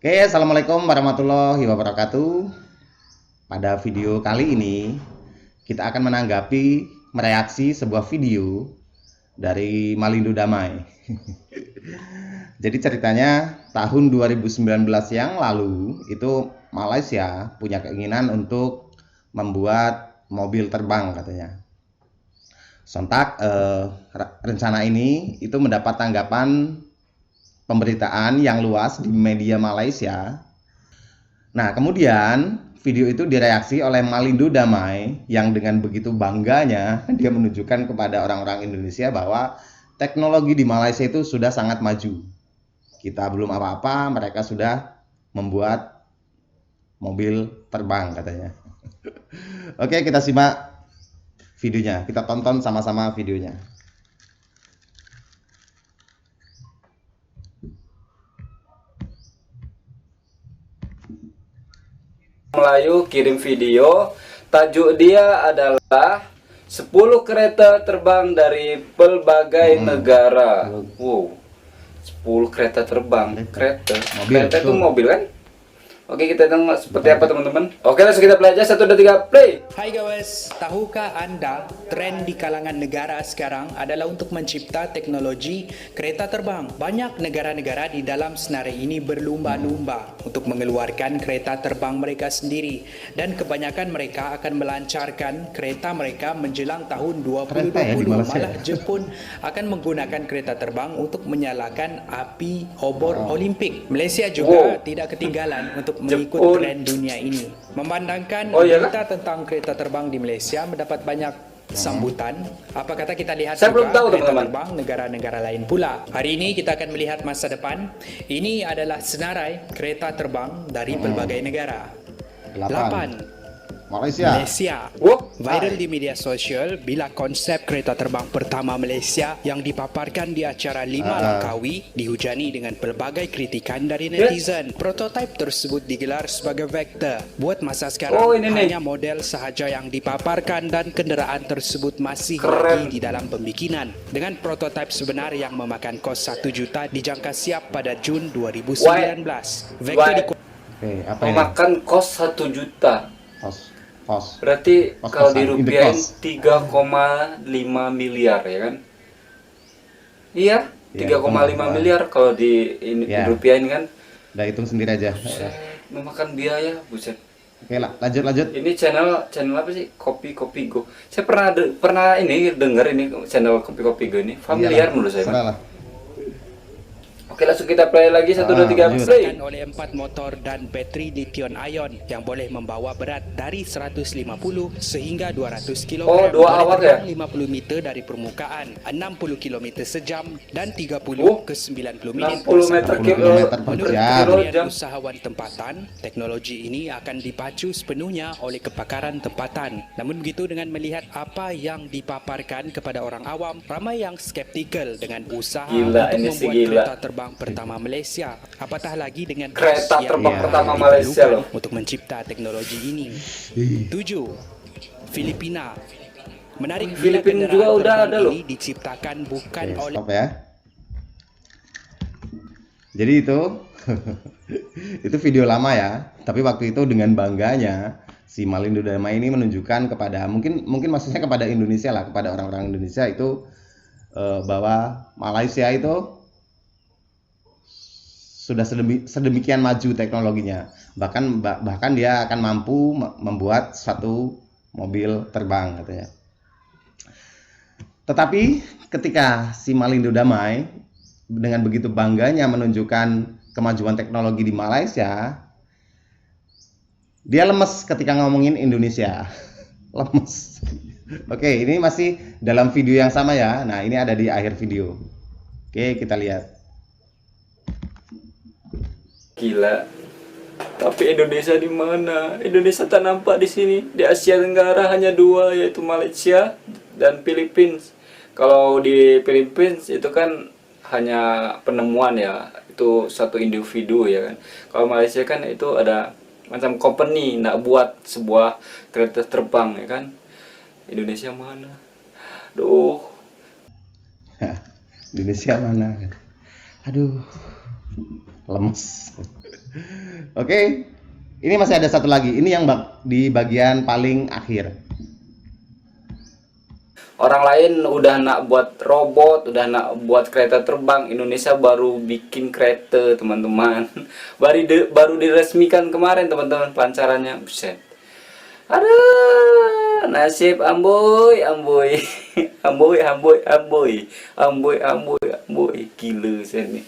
Oke, assalamualaikum warahmatullahi wabarakatuh. Pada video kali ini, kita akan menanggapi mereaksi sebuah video dari Malindo Damai. Jadi ceritanya tahun 2019 yang lalu itu Malaysia punya keinginan untuk membuat mobil terbang katanya. Sontak rencana ini itu mendapat tanggapan pemberitaan yang luas di media Malaysia. Nah, kemudian video itu direaksi oleh Malindo Damai yang dengan begitu bangganya dia menunjukkan kepada orang-orang Indonesia bahwa teknologi di Malaysia itu sudah sangat maju. Kita belum apa-apa, mereka sudah membuat mobil terbang katanya. Oke, kita simak videonya. Kita tonton sama-sama videonya. Melayu kirim video, tajuk dia adalah 10 kereta terbang dari berbagai negara. Wow, 10 kereta terbang. Kereta itu mobil kan? Oke, kita tengok seperti apa teman-teman. Oke, langsung kita belajar. 1, 2, 3, play. Hai guys, tahukah Anda tren di kalangan negara sekarang adalah untuk mencipta teknologi kereta terbang? Banyak negara-negara di dalam senarai ini berlumba-lumba untuk mengeluarkan kereta terbang mereka sendiri, dan kebanyakan mereka akan melancarkan kereta mereka menjelang tahun 2020. Malah Jepun akan menggunakan kereta terbang untuk menyalakan api obor Olimpik. Malaysia juga tidak ketinggalan untuk mengikut tren dunia ini. Memandangkan berita tentang kereta terbang di Malaysia mendapat banyak sambutan. Apa kata kita lihat Saya belum tahu, kereta teman-teman. terbang negara-negara lain pula. Hari ini kita akan melihat masa depan. Ini adalah senarai kereta terbang dari berbagai negara. 8. Malaysia. Viral di media sosial bila konsep kereta terbang pertama Malaysia yang dipaparkan di acara 5 Langkawi dihujani dengan pelbagai kritikan dari netizen. Prototipe tersebut digelar sebagai vektor. Buat masa sekarang hanya model sahaja yang dipaparkan dan kenderaan tersebut masih lagi di dalam pembikinan. Dengan prototipe sebenar yang memakan kos 1 juta dijangka siap pada Jun 2019. Vektor memakan kos 1 juta. Kos. Berarti kalau dirupiahin 3,5 miliar ya kan? Iya, 3,5 miliar kalau dirupiahin kan? Udah hitung sendiri aja. Memakan biaya, buset. Oke, lanjut. Ini channel apa sih? Kopi Go. Saya pernah ini dengar ini channel Kopi Go ini. Familiar menurut saya. Salah. Oke, langsung kita play lagi. 1, 2, 3, play. Oleh 4 motor dan bateri lithium ion yang boleh membawa berat dari 150 sehingga 200 kg. Oh, 2 awak ya? 50 meter dari permukaan, 60 km sejam dan 30 ke 90 menit 60 meter Menurut jam. usahawan tempatan, teknologi ini akan dipacu sepenuhnya oleh kepakaran tempatan. Namun begitu, dengan melihat apa yang dipaparkan kepada orang awam, ramai yang skeptikal dengan usaha untuk membuat kereta terbang pertama Malaysia. Apatah lagi dengan kereta terbang pertama Malaysia loh untuk mencipta teknologi ini. 7. Filipina. Menarik, Filipina juga udah ada loh. ini diciptakan bukan oleh ya. Jadi itu itu video lama ya, tapi waktu itu dengan bangganya si Malindo Damai ini menunjukkan kepada mungkin maksudnya kepada Indonesia lah, kepada orang-orang Indonesia itu bahwa Malaysia itu sudah sedemikian maju teknologinya, bahkan dia akan mampu membuat satu mobil terbang katanya. Tetapi ketika si Malindo Damai dengan begitu bangganya menunjukkan kemajuan teknologi di Malaysia, dia lemes ketika ngomongin Indonesia. Lemes. Oke, ini masih dalam video yang sama ya. Nah, ini ada di akhir video. Oke, kita lihat. Gila. Tapi Indonesia di mana? Indonesia tak nampak di sini. Di Asia Tenggara hanya 2, yaitu Malaysia dan Filipina. Kalau di Filipina itu kan hanya penemuan ya, itu satu individu ya kan. Kalau Malaysia kan itu ada macam company nak buat sebuah kereta terbang ya kan. Indonesia mana? Duh. Indonesia mana? Aduh. Lemes. Oke, ini masih ada satu lagi. Ini yang di bagian paling akhir. Orang lain udah nak buat robot, udah nak buat kereta terbang, Indonesia baru bikin kereta, teman-teman. Baru diresmikan kemarin, teman-teman, pelancarannya. Buset. Aduh, nasib amboy, amboy. Amboy, amboy, amboy. Amboy, amboy, amboy. Gila saya nih.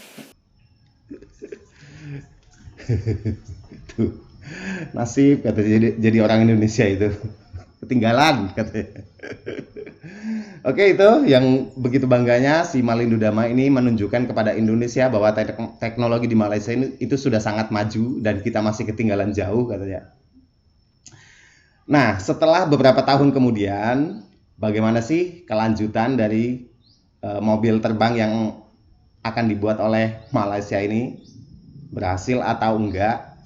Tuh, nasib katanya jadi orang Indonesia itu. Ketinggalan katanya. Oke, itu yang begitu bangganya si Malindu Damai ini menunjukkan kepada Indonesia bahwa teknologi di Malaysia ini itu sudah sangat maju dan kita masih ketinggalan jauh katanya. Nah, setelah beberapa tahun kemudian, bagaimana sih kelanjutan dari mobil terbang yang akan dibuat oleh Malaysia ini? Berhasil atau enggak?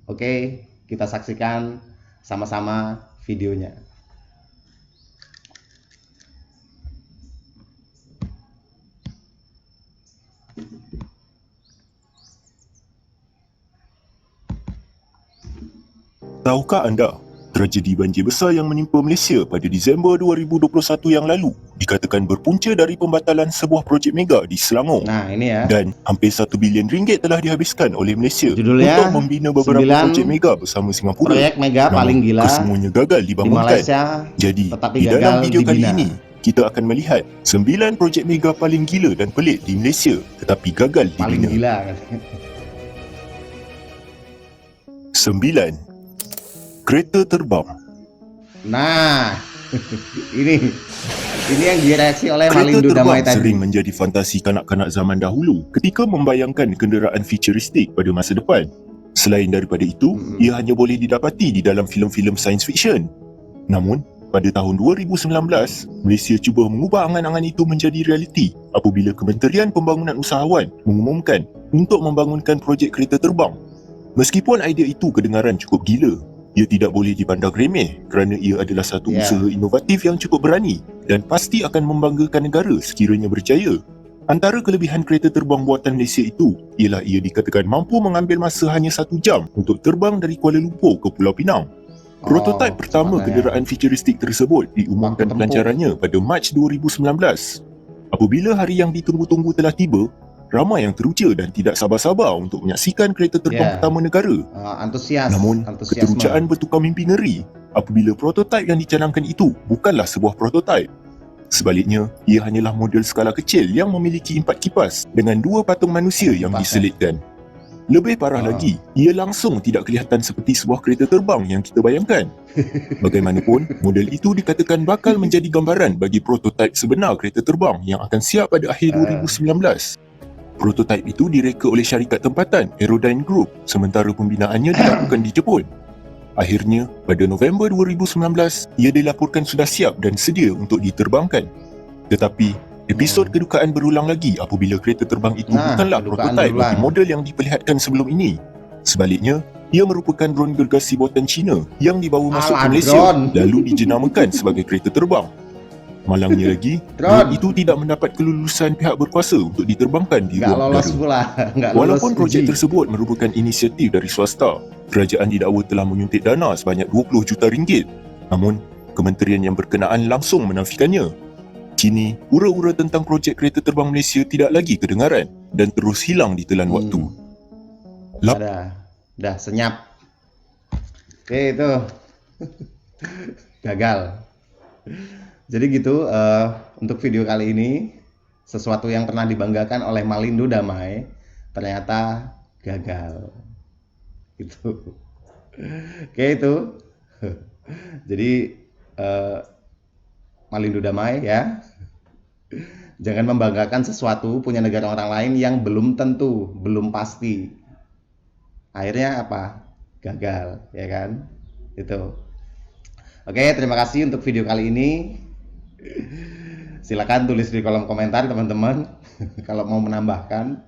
Oke, kita saksikan sama-sama videonya. Tahukah anda, tragedi banjir besar yang menimpa Malaysia pada Disember 2021 yang lalu dikatakan berpunca dari pembatalan sebuah projek mega di Selangor. Nah, ini ya. Dan hampir 1 bilion ringgit telah dihabiskan oleh Malaysia Judulnya, untuk membina beberapa projek mega bersama Singapura. Proyek mega paling gila kesemuanya gagal dibangunkan. di Malaysia. Jadi, Tetapi di dalam video dibina. kali ini, kita akan melihat 9 projek mega paling gila dan pelik di Malaysia tetapi gagal Paling dibina. gila. 9. Kereta terbang. Nah, ini yang direaksi oleh Kereta Malindu Damai terbang tadi. sering menjadi fantasi kanak-kanak zaman dahulu ketika membayangkan kenderaan futuristik pada masa depan. Selain daripada itu, ia hanya boleh didapati di dalam filem-filem science fiction. Namun, pada tahun 2019, Malaysia cuba mengubah angan-angan itu menjadi realiti apabila Kementerian Pembangunan Usahawan mengumumkan untuk membangunkan projek kereta terbang. Meskipun idea itu kedengaran cukup gila, ia tidak boleh dipandang remeh kerana ia adalah satu usaha inovatif yang cukup berani dan pasti akan membanggakan negara sekiranya berjaya. Antara kelebihan kereta terbang buatan Malaysia itu ialah ia dikatakan mampu mengambil masa hanya 1 jam untuk terbang dari Kuala Lumpur ke Pulau Pinang. Prototipe pertama kenderaan futuristik tersebut diumumkan pelancarannya pada Mac 2019. Apabila hari yang ditunggu-tunggu telah tiba, ramai yang teruja dan tidak sabar-sabar untuk menyaksikan kereta terbang pertama negara. Namun, keterucaan bertukar mimpi ngeri apabila prototipe yang dicanangkan itu bukanlah sebuah prototipe. Sebaliknya, ia hanyalah model skala kecil yang memiliki 4 kipas dengan 2 patung manusia yang diselitkan. Lebih parah lagi, ia langsung tidak kelihatan seperti sebuah kereta terbang yang kita bayangkan. Bagaimanapun, model itu dikatakan bakal menjadi gambaran bagi prototipe sebenar kereta terbang yang akan siap pada akhir 2019. Prototipe itu direka oleh syarikat tempatan Aerodyne Group sementara pembinaannya dilakukan di Jepun. Akhirnya, pada November 2019, ia dilaporkan sudah siap dan sedia untuk diterbangkan. Tetapi, episod kedukaan berulang lagi apabila kereta terbang itu bukanlah prototipe bagi model yang diperlihatkan sebelum ini. Sebaliknya, ia merupakan drone gergasi buatan China yang dibawa masuk ke Malaysia lalu dijenamakan sebagai kereta terbang. Malangnya lagi, drone itu tidak mendapat kelulusan pihak berkuasa untuk diterbangkan di ruang udara. Walaupun projek tersebut merupakan inisiatif dari swasta, kerajaan didakwa telah menyuntik dana sebanyak 20 juta ringgit. Namun, kementerian yang berkenaan langsung menafikannya. Kini, ura-ura tentang projek kereta terbang Malaysia tidak lagi kedengaran dan terus hilang di telan waktu. Dah senyap. Oke, itu gagal. Jadi gitu untuk video kali ini, sesuatu yang pernah dibanggakan oleh Malindu Damai ternyata gagal. Gitu. Oke, itu. Jadi Malindu Damai ya. Jangan membanggakan sesuatu punya negara orang lain yang belum tentu, belum pasti. Akhirnya apa? Gagal, ya kan? Itu. Oke, terima kasih untuk video kali ini. Silakan tulis di kolom komentar teman-teman kalau mau menambahkan.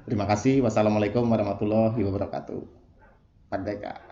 Terima kasih. Wassalamualaikum warahmatullahi wabarakatuh. Merdeka.